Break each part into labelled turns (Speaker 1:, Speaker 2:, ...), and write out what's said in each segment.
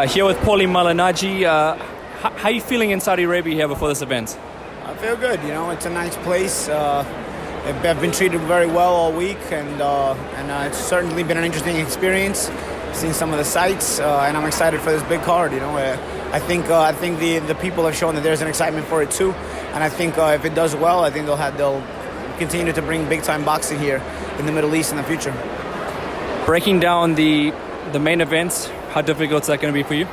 Speaker 1: Here with PAULIE MALIGNAGGI. How are you feeling in Saudi Arabia here before this event?
Speaker 2: I feel good. You know, it's a nice place. I've been treated very well all week, and it's certainly been an interesting experience. Seen some of the sights, and I'm excited for this big card. You know, I think the people have shown that there's an excitement for it too, and I think if it does well, I think they'll continue to bring big time boxing here in the Middle East in the future.
Speaker 1: Breaking down the main events, how difficult is that going to be for you?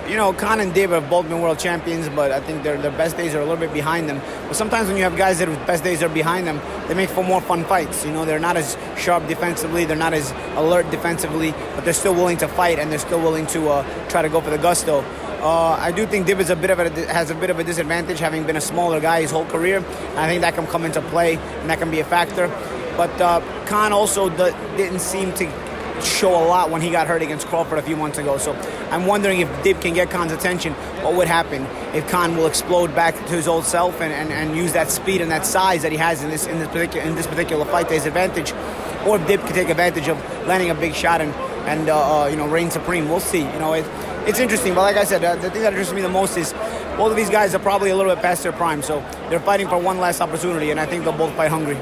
Speaker 2: You know, Khan and Dib have both been world champions, but I think their best days are a little bit behind them. But sometimes when you have guys that whose best days are behind them, they make for more fun fights. You know, they're not as sharp defensively, they're not as alert defensively, but they're still willing to fight and they're still willing to try to go for the gusto. I do think Dib has a bit of a disadvantage, having been a smaller guy his whole career. And I think that can come into play and that can be a factor. But Khan also didn't seem to show a lot when he got hurt against Crawford a few months ago. So I'm wondering if Dib can get Khan's attention, what would happen if Khan will explode back to his old self and use that speed and that size that he has in this particular fight to his advantage, or if Dib can take advantage of landing a big shot and you know, reign supreme. We'll see. You know, it's interesting, but like I said, the thing that interests me the most is both of these guys are probably a little bit past their prime, so they're fighting for one last opportunity, and I think they'll both fight hungry.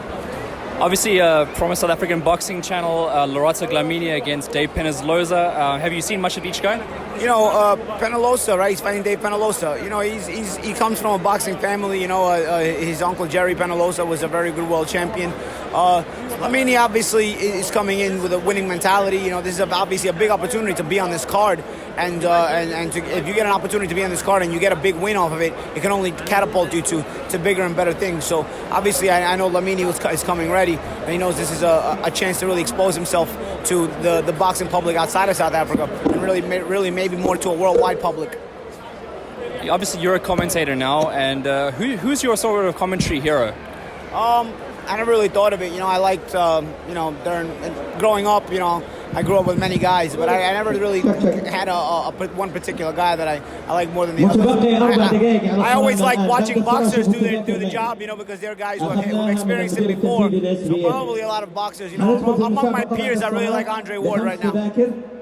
Speaker 1: Obviously, from a South African boxing channel, Lerato Dlamini against Dave Penaloza. Have you seen much of each guy? You
Speaker 2: know, Penaloza, right? He's fighting Dave Penaloza. You know, he comes from a boxing family. You know, his uncle Jerry Penaloza was a very good world champion. Dlamini obviously is coming in with a winning mentality. You know, this is obviously a big opportunity to be on this card, and if you get an opportunity to be on this card and you get a big win off of it, it can only catapult you to bigger and better things. So obviously, I know Dlamini is coming ready, and he knows this is a chance to really expose himself to the boxing public outside of South Africa, and really maybe more to a worldwide public.
Speaker 1: Obviously, you're a commentator now, and who's your sort of commentary hero?
Speaker 2: I never really thought of it. You know, I liked, you know, growing up, you know, I grew up with many guys, but I never really had one particular guy that I like more than the other. I always like watching boxers do the job, you know, because they're guys who have experienced it before. So probably a lot of boxers, you know, among my peers, I really like Andre Ward right now.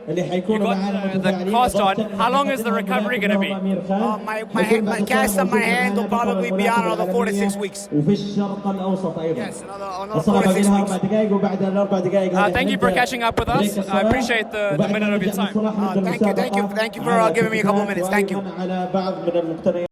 Speaker 1: You got the cast on. How long is the recovery going to be?
Speaker 2: My cast on my hand will probably be on another 4 to 6 weeks. Yes, another 4 to 6 weeks.
Speaker 1: Thank you for catching up with us. I appreciate the minute of your time.
Speaker 2: Thank you for giving me a couple of minutes. Thank you.